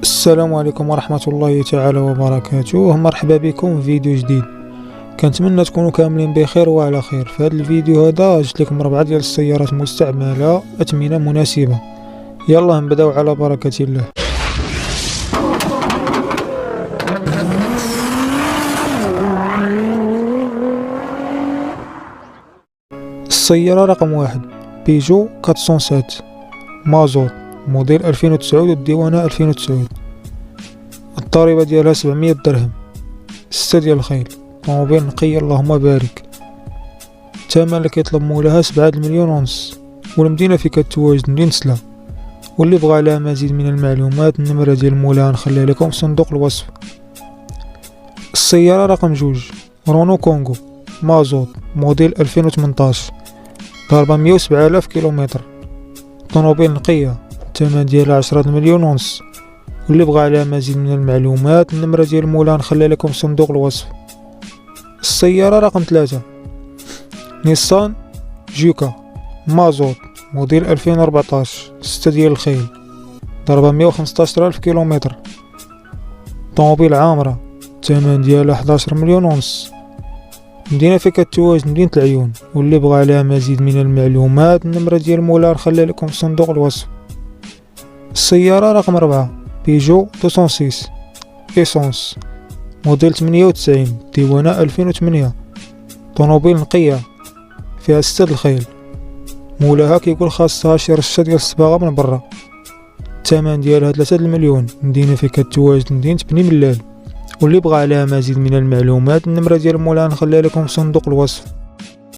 السلام عليكم ورحمة الله تعالى وبركاته. مرحبا بكم في فيديو جديد. كنتمنى تكونوا كاملين بخير وعلى خير. في هذا الفيديو هذا جبت لكم 4 ديال السيارات مستعملة أثمنة مناسبة. يلا نبداو على بركة الله. السيارة رقم 1 بيجو 407 مازوت موديل 2009 والديوانة 2009. الضريبة ديالها 700 درهم. 6 ديال الخيل. طوموبيل نقية اللهم بارك. الثمن اللي كيطلب مولاها 7 مليون ونص، والمدينة فين كتواجد مدينة سلا. واللي بغى عليها مزيد من المعلومات النمرة ديال مولاها نخليها لكم في صندوق الوصف. السيارة رقم 2 رونو كونغو مازوت موديل 2018 ضاربة 107,000 كيلومتر. طوموبيل نقية. الثمن ديالها 10 مليون ونص، واللي بغى عليها مزيد من المعلومات النمرة ديال مولاها نخليها لكم في صندوق الوصف. السيارة رقم 3 نيسان جوكا مازوت موديل 2014 6 ديال الخيل ضربة 115,000 كيلومتر. طوموبيل عامرة. الثمن ديالها 11 مليون ونص. مدينة فين كتواجد مدينة العيون، واللي بغى عليها مزيد من المعلومات النمرة ديال مولاها نخليها لكم في صندوق الوصف. السيارة رقم 4 بيجو 206 إيسونس موديل 98 ديوانة 2008. طوموبيل نقية فيها 6 الخيل. مولاها كيقول خاصها شي رشة ديال الصباغة من برا. الثمن ديالها 3 المليون. مدينة فين كتواجد مدينة بني ملال، واللي بغى عليها مزيد من المعلومات النمرة ديال مولاها نخليها لكم في صندوق الوصف.